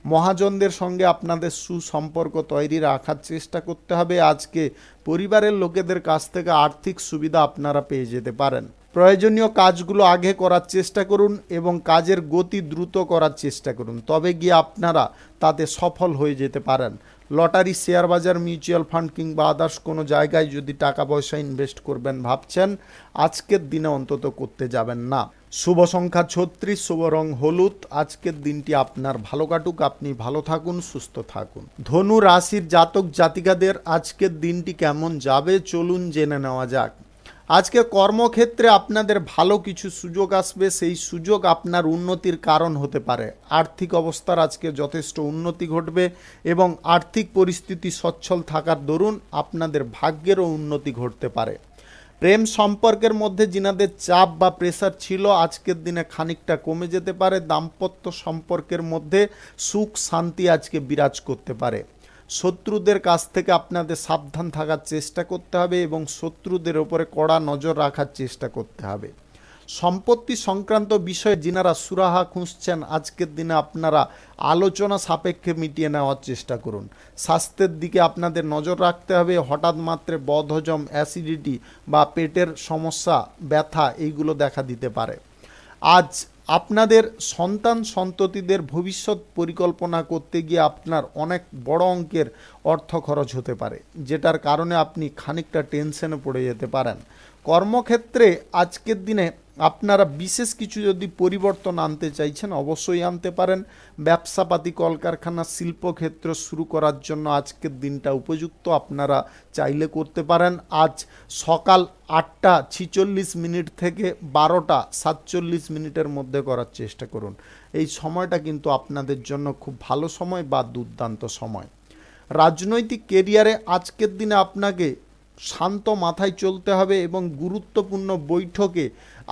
মহাজনদের সঙ্গে আপনাদের সুসম্পর্ক তৈরি রাখার চেষ্টা করতে হবে। আজকে পরিবারের লোকেদের কাছ থেকে আর্থিক সুবিধা আপনারা পেয়ে যেতে পারেন। প্রয়োজনীয় কাজগুলো আগে করার চেষ্টা করুন এবং কাজের গতি দ্রুত করার চেষ্টা করুন, তবে গিয়ে আপনারা তাতে সফল হয়ে যেতে পারেন। লটারি, শেয়ার বাজার, মিউচুয়াল ফান্ড কিংবা আদার্স কোনো জায়গায় যদি টাকা পয়সা ইনভেস্ট করবেন ভাবছেন, আজকের দিনে অন্তত করতে যাবেন না। শুভ সংখ্যা 36, শুভ রং হলুদ। আজকের দিনটি আপনার ভালো কাটুক, আপনি ভালো থাকুন, সুস্থ থাকুন। ধনু রাশির জাতক জাতিকাদের আজকের দিনটি কেমন যাবে চলুন জেনে নেওয়া যাক। আজকে কর্মক্ষেত্রে আপনাদের ভালো কিছু সুযোগ আসবে, সেই সুযোগ আপনার উন্নতির কারণ হতে পারে। আর্থিক অবস্থার আজকে যথেষ্ট উন্নতি ঘটবে এবং আর্থিক পরিস্থিতি সচ্ছল থাকার দরুন আপনাদের ভাগ্যেরও উন্নতি ঘটতে পারে। প্রেম সম্পর্কের মধ্যে যিনাদের চাপ বা প্রেসার ছিল আজকের দিনে খানিকটা কমে যেতে পারে। দাম্পত্য সম্পর্কের মধ্যে সুখ শান্তি আজকে বিরাজ করতে পারে। শত্রুদের কাছ থেকে আপনাদের সাবধান থাকার চেষ্টা করতে হবে এবং শত্রুদের ওপরে কড়া নজর রাখার চেষ্টা করতে হবে। সম্পত্তি সংক্রান্ত বিষয়ে যিনারা সুরাহা খুঁজছেন আজকের দিনে আপনারা আলোচনা সাপেক্ষে মিটিয়ে নেওয়ার চেষ্টা করুন। স্বাস্থ্যের দিকে আপনাদের নজর রাখতে হবে। হঠাৎ মাত্রে বদহজম, অ্যাসিডিটি বা পেটের সমস্যা, ব্যথা এইগুলো দেখা দিতে পারে। আজ আপনাদের সন্তান সন্ততিদের ভবিষ্যৎ পরিকল্পনা করতে গিয়ে আপনার অনেক বড় অঙ্কের অর্থ খরচ হতে পারে, যেটার কারণে আপনি খানিকটা টেনশনে পড়ে যেতে পারেন। কর্মক্ষেত্রে আজকের দিনে আপনারা বিশেষ কিছু যদি পরিবর্তন আনতে চাইছেন অবশ্যই আনতে পারেন। ব্যবসাপাতি, কলকারখানা, শিল্পক্ষেত্র শুরু করার জন্য আজকের দিনটা উপযুক্ত, আপনারা চাইলে করতে পারেন। আজ সকাল 8:46 থেকে 12:47 মধ্যে করার চেষ্টা করুন। এই সময়টা কিন্তু আপনাদের জন্য খুব ভালো সময় বা দুর্দান্ত সময়। রাজনৈতিক কেরিয়ারে আজকের দিনে আপনাকে শান্ত মাথায় চলতে হবে এবং গুরুত্বপূর্ণ বৈঠকে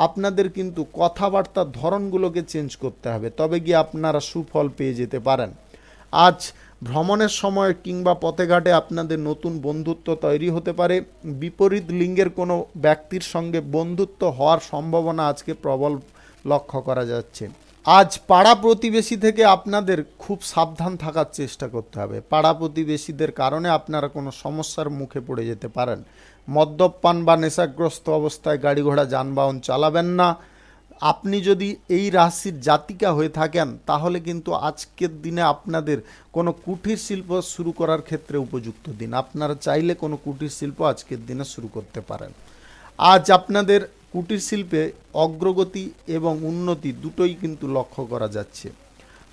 আপনাদের কিন্তু কথাবার্তার ধরনগুলোকে চেঞ্জ করতে হবে, তবে গিয়ে আপনারা সুফল পেয়ে যেতে পারেন। আজ ভ্রমণের সময় কিংবা পথে ঘাটে আপনাদের নতুন বন্ধুত্ব তৈরি হতে পারে। বিপরীত লিঙ্গের কোনো ব্যক্তির সঙ্গে বন্ধুত্ব হওয়ার সম্ভাবনা আজকে প্রবল লক্ষ্য করা যাচ্ছে। আজ পাড়া প্রতিবেশী থেকে আপনাদের খুব সাবধান থাকার চেষ্টা করতে হবে। পাড়া প্রতিবেশীদের কারণে আপনারা কোনো সমস্যার মুখে পড়ে যেতে পারেন। মদ্যপান বা নেশাগ্রস্ত অবস্থায় গাড়ি ঘোড়া যানবাহন চালাবেন না। আপনি যদি এই রাশির জাতিকা হয়ে থাকেন তাহলে কিন্তু আজকের দিনে আপনাদের কোনো কুটির শিল্প শুরু করার ক্ষেত্রে উপযুক্ত দিন। আপনারা চাইলে কোনো কুটির শিল্প আজকের দিনে শুরু করতে পারেন। আজ আপনাদের কুটির শিল্পে অগ্রগতি এবং উন্নতি দুটোই কিন্তু লক্ষ্য করা যাচ্ছে।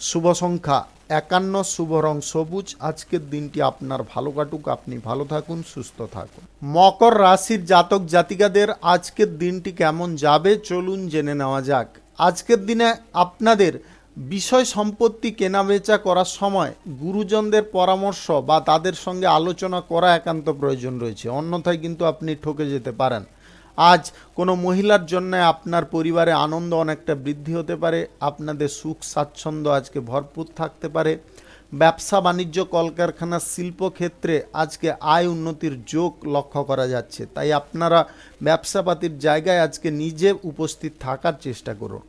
শুভ সংখ্যা 51, শুভ রং সবুজ। আজকের দিনটি আপনার ভালো কাটুক, আপনি ভালো থাকুন, সুস্থ থাকুন। মকর রাশির জাতক জাতিকাদের আজকের দিনটি কেমন যাবে চলুন জেনে নেওয়া যাক। আজকের দিনে আপনাদের বিষয় সম্পত্তি কেনাবেচা করার সময় গুরুজনদের পরামর্শ বা তাদের সঙ্গে আলোচনা করা একান্ত প্রয়োজন রয়েছে, অন্যথায় কিন্তু আপনি ঠকে যেতে পারেন। আজ কোনো মহিলার জন্য আপনার পরিবারে আনন্দ অনেকটা বৃদ্ধি হতে পারে। আপনাদের সুখ স্বাচ্ছন্দ্য আজকে ভরপুর থাকতে পারে। ব্যবসা বাণিজ্য, কলকারখানা, শিল্পক্ষেত্রে আজকে আয় উন্নতির যোগ লক্ষ্য করা যাচ্ছে, তাই আপনারা ব্যবসাপাতির জায়গায় আজকে নিজে উপস্থিত থাকার চেষ্টা করুন।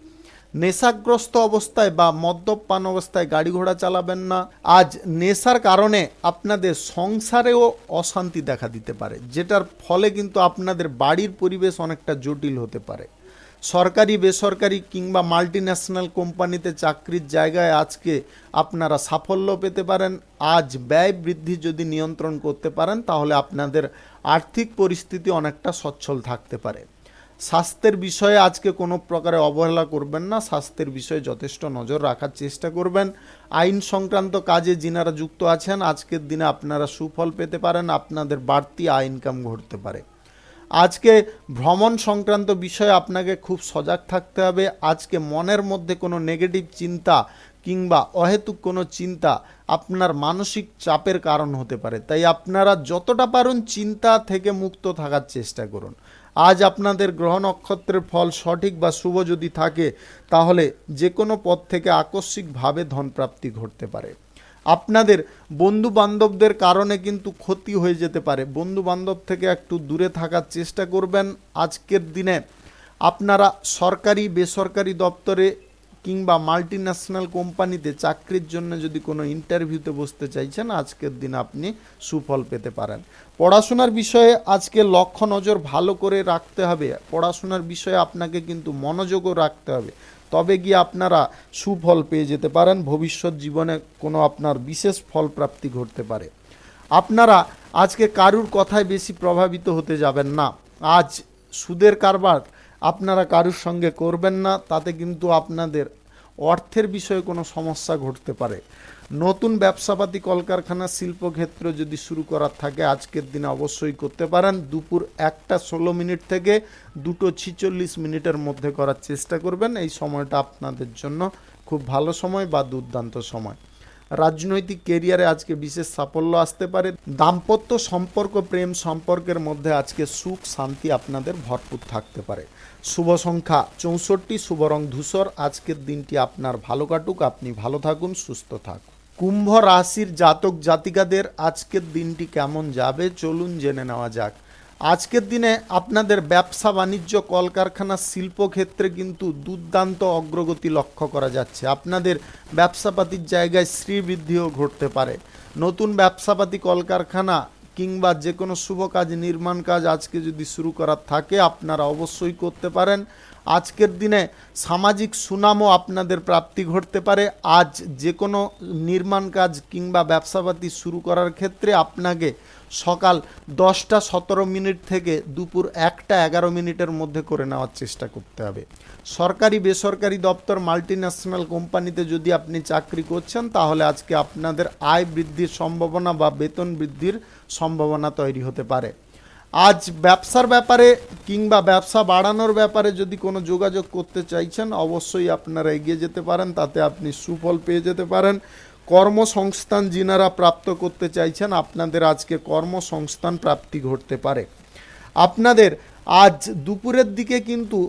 নেশাগ্রস্ত অবস্থায় বা মদ্যপান অবস্থায় গাড়ি ঘোড়া চালাবেন না। আজ নেশার কারণে আপনাদের সংসারেও অশান্তি দেখা দিতে পারে, যেটার ফলে কিন্তু আপনাদের বাড়ির পরিবেশ অনেকটা জটিল হতে পারে। সরকারি, বেসরকারি কিংবা মাল্টিন্যাশনাল কোম্পানিতে চাকরির জায়গায় আজকে আপনারা সাফল্য পেতে পারেন। আজ ব্যয় বৃদ্ধি যদি নিয়ন্ত্রণ করতে পারেন তাহলে আপনাদের আর্থিক পরিস্থিতি অনেকটা সচ্ছল থাকতে পারে। স্বাস্থ্যের বিষয়ে আজকে কোনো প্রকারে অবহেলা করবেন না, স্বাস্থ্যের বিষয়ে যথেষ্ট নজর রাখার চেষ্টা করবেন। আইন সংক্রান্ত কাজে যিনারা যুক্ত আছেন আজকের দিনে আপনারা সুফল পেতে পারেন, আপনাদের বাড়তি আয় ইনকাম ঘটতে পারে। আজকে ভ্রমণ সংক্রান্ত বিষয়ে আপনাকে খুব সজাগ থাকতে হবে। আজকে মনের মধ্যে কোনো নেগেটিভ চিন্তা কিংবা অহেতুক কোনো চিন্তা আপনার মানসিক চাপের কারণ হতে পারে, তাই আপনারা যতটা পারুন চিন্তা থেকে মুক্ত থাকার চেষ্টা করুন। আজ আপনাদের গ্রহ নক্ষত্রের ফল সঠিক বা শুভ যদি থাকে তাহলে যে কোনো পথ থেকে আকস্মিকভাবে ধনপ্রাপ্তি ঘটতে পারে। আপনাদের বন্ধু বান্ধবদের কারণে কিন্তু ক্ষতি হয়ে যেতে পারে, বন্ধু বান্ধব থেকে একটু দূরে থাকার চেষ্টা করবেন। আজকের দিনে আপনারা সরকারি, বেসরকারি দপ্তরে কিংবা মাল্টিন্যাশনাল কোম্পানিতে চাকরির জন্য যদি কোনো ইন্টারভিউতে বসতে চাইছেন আজকের দিন আপনি সুফল পেতে পারেন। পড়াশোনার বিষয়ে আজকে লক্ষ্য নজর ভালো করে রাখতে হবে। পড়াশোনার বিষয়ে আপনাকে কিন্তু মনোযোগও রাখতে হবে, তবে গিয়ে আপনারা সুফল পেয়ে যেতে পারেন। ভবিষ্যৎ জীবনে কোনো আপনার বিশেষ ফল প্রাপ্তি ঘটতে পারে। আপনারা আজকে কারুর কথায় বেশি প্রভাবিত হতে যাবেন না। আজ সুদের কারবার আপনারা কারুর সঙ্গে করবেন না, তাতে কিন্তু আপনাদের অর্থের বিষয়ে কোনো সমস্যা ঘটতে পারে। নতুন ব্যবসাপাতি, কলকারখানা, শিল্পক্ষেত্র যদি শুরু করার থাকে আজকের দিনে অবশ্যই করতে পারেন। দুপুর 1:16 থেকে 2:46 মধ্যে করার চেষ্টা করবেন। এই সময়টা আপনাদের জন্য খুব ভালো সময় বা দুর্দান্ত সময়। রাজনৈতিক কেরিয়ারে আজকে বিশেষ সাফল্য আসতে পারে। দাম্পত্য সম্পর্ক, প্রেম সম্পর্কের মধ্যে আজকে সুখ শান্তি আপনাদের ভরপুর থাকতে পারে। শুভ সংখ্যা 64, শুভ রং ধূসর। আজকের দিনটি আপনার ভালো কাটুক, আপনি ভালো থাকুন, সুস্থ থাকুন। কুম্ভ রাশির জাতক জাতিকাদের আজকের দিনটি কেমন যাবে চলুন জেনে নেওয়া যাক। আজকের দিনে আপনাদের ব্যবসা বাণিজ্য, কলকারখানা, শিল্পক্ষেত্রে কিন্তু দুর্দান্ত অগ্রগতি লক্ষ্য করা যাচ্ছে। আপনাদের ব্যবসাপাতির জায়গায় শ্রীবৃদ্ধিও ঘটতে পারে। নতুন ব্যবসাপাতি, কলকারখানা কিংবা যে কোনো শুভ কাজ, নির্মাণ কাজ আজকে যদি শুরু করার থাকে আপনারা অবশ্যই করতে পারেন। আজকের দিনে সামাজিক সুনামও আপনাদের প্রাপ্তি ঘটতে পারে। আজ যে কোনো নির্মাণ কাজ কিংবা ব্যবসাপাতি শুরু করার ক্ষেত্রে আপনাকে সকাল 10টা 17 মিনিট থেকে দুপুর 1টা 11 মিনিটের মধ্যে করে নেওয়ার চেষ্টা করতে হবে। সরকারি বেসরকারি দপ্তর, মাল্টিন্যাশনাল কোম্পানিতে যদি আপনি চাকরি করছেন তাহলে আজকে আপনাদের আয় বৃদ্ধির সম্ভাবনা বা বেতন বৃদ্ধির সম্ভাবনা তৈরি হতে পারে। আজ ব্যবসার ব্যাপারে কিংবা ব্যবসা বাড়ানোর ব্যাপারে যদি কোনো যোগাযোগ করতে চাইছেন অবশ্যই আপনারা এগিয়ে যেতে পারেন, তাতে আপনি সুফল পেয়ে যেতে পারেন। কর্মসংস্থান যিনারা প্রাপ্ত করতে চাইছেন আপনাদের আজকে কর্মসংস্থান প্রাপ্তি ঘটতে পারে। আপনাদের আজ দুপুরের দিকে কিন্তু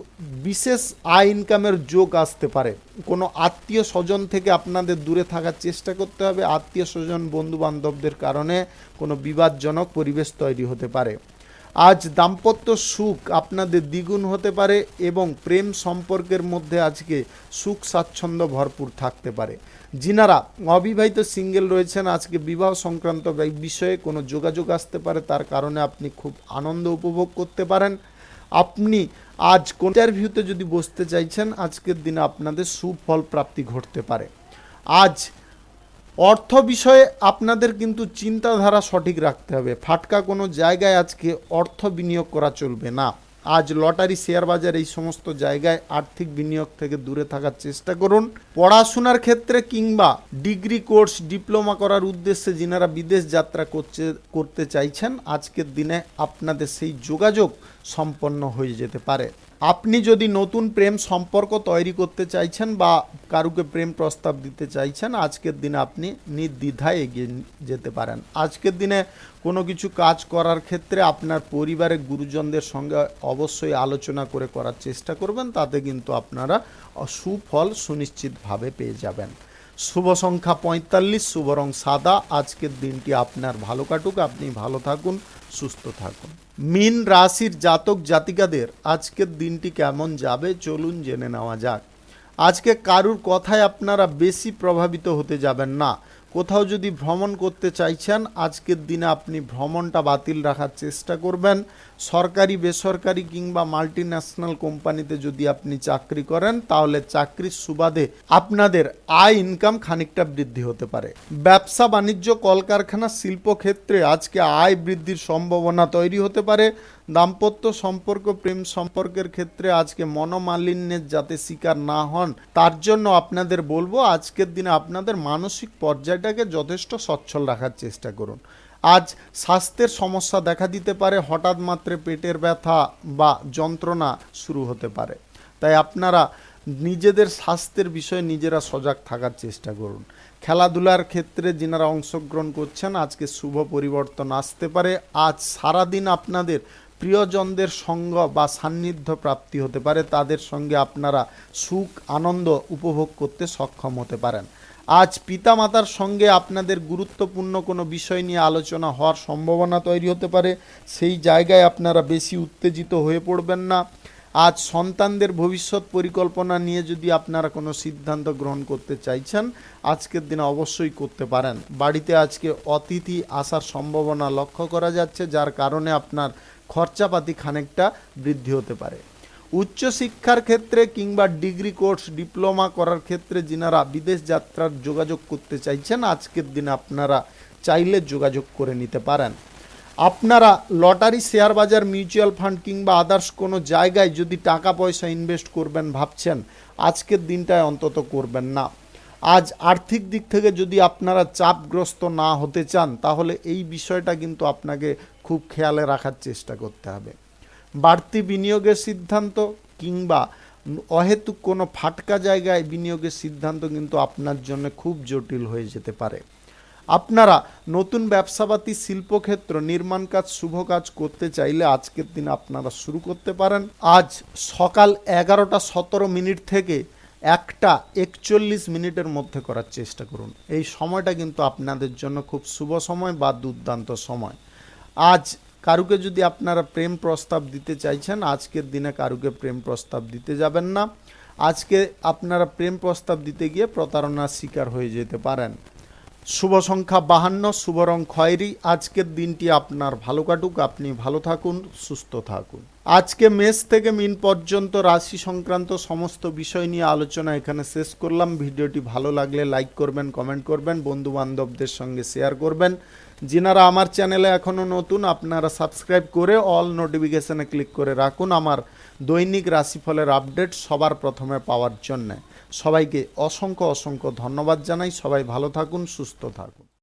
বিশেষ আয় ইনকামের যোগ আসতে পারে। কোনো আত্মীয় স্বজন থেকে আপনাদের দূরে থাকার চেষ্টা করতে হবে। আত্মীয় স্বজন বন্ধু বান্ধবদের কারণে কোনো বিবাদজনক পরিবেশ তৈরি হতে পারে। আজ দাম্পত্য সুখ আপনাদের দ্বিগুণ হতে পারে এবং প্রেম সম্পর্কের মধ্যে আজকে সুখ স্বাচ্ছন্দ্য ভরপুর থাকতে পারে। যিনারা অবিবাহিত সিঙ্গেল রয়েছেন আজকে বিবাহ সংক্রান্ত বিষয়ে কোনো যোগাযোগ আসতে পারে, তার কারণে আপনি খুব আনন্দ উপভোগ করতে পারেন। আপনি আজ কোন ইন্টারভিউতে যদি বসতে চাইছেন আজকের দিনে আপনাদের সুফল প্রাপ্তি ঘটতে পারে। আজ অর্থ বিষয়ে আপনাদের কিন্তু চিন্তাধারা সঠিক রাখতে হবে। ফাটকা কোনো জায়গায় আজকে অর্থ বিনিয়োগ করা চলবে না। আজ লটারি, শেয়ার বাজার এই সমস্ত জায়গায় আর্থিক বিনিয়োগ থেকে দূরে থাকার চেষ্টা করুন। পড়াশোনার ক্ষেত্রে কিংবা ডিগ্রি কোর্স, ডিপ্লোমা করার উদ্দেশ্যে যিনারা বিদেশ যাত্রা করতে চাইছেন আজকের দিনে আপনাদের সেই যোগাযোগ সম্পন্ন হয়ে যেতে পারে। আপনি যদি নতুন প্রেম সম্পর্ক তৈরি করতে চাইছেন বা কারুকে প্রেম প্রস্তাব দিতে চাইছেন আজকের দিনে আপনি নির্দ্বিধায় এগিয়ে যেতে পারেন। আজকের দিনে কোনো কিছু কাজ করার ক্ষেত্রে আপনার পরিবারের গুরুজনদের সঙ্গে অবশ্যই আলোচনা করে করার চেষ্টা করবেন, তাতে কিন্তু আপনারা সুফল সুনিশ্চিতভাবে পেয়ে যাবেন। শুভ সংখ্যা 45, শুভ রং সাদা। আজকের দিনটি আপনার ভালো কাটুক, আপনি ভালো থাকুন, সুস্থ থাকুন। মীন রাশির জাতক জাতিকাদের আজকের দিনটি কেমন যাবে চলুন জেনে নেওয়া যাক। আজকে কারুর কথায় আপনারা বেশি প্রভাবিত হতে যাবেন না। কোথাও যদি ভ্রমণ করতে চাইছেন আজকের দিনে আপনি ভ্রমণটা বাতিল রাখার চেষ্টা করবেন। সরকারি বেসরকারি কিংবা মাল্টিন্যাশনাল কোম্পানিতে যদি আপনি চাকরি করেন তাহলে চাকরির সুবাদে আপনাদের আয় ইনকাম খানিকটা বৃদ্ধি হতে পারে। ব্যবসা বাণিজ্য, কলকারখানা, শিল্পক্ষেত্রে আজকে আয় বৃদ্ধির সম্ভাবনা তৈরি হতে পারে। দাম্পত্য সম্পর্ক, প্রেম সম্পর্কের ক্ষেত্রে আজকে মনোমালিন্যের যাতে শিকার না হন তার জন্য আপনাদের বলবো আজকের দিনে আপনাদের মানসিক পর্যায়টাকে যথেষ্ট সচ্ছল রাখার চেষ্টা করুন। আজ স্বাস্থ্যের সমস্যা দেখা দিতে পারে, হঠাৎ মাত্রে পেটের ব্যথা বা যন্ত্রণা শুরু হতে পারে, তাই আপনারা নিজেদের স্বাস্থ্যের বিষয়ে নিজেরা সজাগ থাকার চেষ্টা করুন। খেলাধুলার ক্ষেত্রে যিনারা অংশগ্রহণ করছেন আজকে শুভ পরিবর্তন আসতে পারে। আজ সারাদিন আপনাদের প্রিয়জনদের সঙ্গ বা সান্নিধ্য প্রাপ্তি হতে পারে, তাদের সঙ্গে আপনারা সুখ আনন্দ উপভোগ করতে সক্ষম হতে পারেন। আজ পিতামাতার সঙ্গে আপনাদের গুরুত্বপূর্ণ কোনো বিষয় নিয়ে আলোচনা হওয়ার সম্ভাবনা তৈরি হতে পারে, সেই জায়গায় আপনারা বেশি উত্তেজিত হয়ে পড়বেন না। আজ সন্তানদের ভবিষ্যৎ পরিকল্পনা নিয়ে যদি আপনারা কোনো সিদ্ধান্ত গ্রহণ করতে চাইছেন আজকের দিনে অবশ্যই করতে পারেন। বাড়িতে আজকে অতিথি আসার সম্ভাবনা লক্ষ্য করা যাচ্ছে, যার কারণে আপনার খরচাপাতি খানিকটা বৃদ্ধি হতে পারে। উচ্চশিক্ষার ক্ষেত্রে কিংবা ডিগ্রি কোর্স, ডিপ্লোমা করার ক্ষেত্রে যিনারা বিদেশ যাত্রার যোগাযোগ করতে চাইছেন আজকের দিনে আপনারা চাইলে যোগাযোগ করে নিতে পারেন। আপনারা লটারি, শেয়ার বাজার, মিউচুয়াল ফান্ড কিংবা আদার্স কোনো জায়গায় যদি টাকা পয়সা ইনভেস্ট করবেন ভাবছেন আজকের দিনটায় অন্তত করবেন না। আজ আর্থিক দিক থেকে যদি আপনারা চাপগ্রস্ত না হতে চান তাহলে এই বিষয়টা কিন্তু আপনাকে খুব খেয়ালে রাখার চেষ্টা করতে হবে। বাড়তি বিনিয়োগের সিদ্ধান্ত কিংবা অহেতুক কোনো ফাটকা জায়গায় বিনিয়োগের সিদ্ধান্ত কিন্তু আপনার জন্য খুব জটিল হয়ে যেতে পারে। আপনারা নতুন ব্যবসাপাতি, শিল্পক্ষেত্র, নির্মাণ কাজ, শুভ কাজ করতে চাইলে আজকের দিনে আপনারা শুরু করতে পারেন। আজ সকাল 11:17 থেকে 1:41 মধ্যে করার চেষ্টা করুন। এই সময়টা কিন্তু আপনাদের জন্য খুব শুভ সময় বা দুর্দান্ত সময়। আজ কারুকে যদি আপনারা প্রেম প্রস্তাব দিতে চাইছেন, আজকের দিনে কারুকে প্রেম প্রস্তাব দিতে যাবেন না। আজকে আপনারা প্রেম প্রস্তাব দিতে গিয়ে প্রতারণার শিকার হয়ে যেতে পারেন। শুভ সংখ্যা 52, শুভ রং খয়েরি। আজকের দিনটি আপনার ভালো কাটুক, আপনি ভালো থাকুন, সুস্থ থাকুন। আজকে মেষ থেকে মীন পর্যন্ত রাশি সংক্রান্ত সমস্ত বিষয় নিয়ে আলোচনা এখানে শেষ করলাম। ভিডিওটি ভালো লাগলে লাইক করবেন, কমেন্ট করবেন, বন্ধু বান্ধবদের সঙ্গে শেয়ার করবেন। যিনারা আমার চ্যানেলে এখনও নতুন, আপনারা সাবস্ক্রাইব করে অল নোটিফিকেশানে ক্লিক করে রাখুন আমার দৈনিক রাশিফলের আপডেট সবার প্রথমে পাওয়ার জন্যে। সবাইকে অসংখ্য অসংখ্য ধন্যবাদ জানাই। সবাই ভালো থাকুন, সুস্থ থাকুন।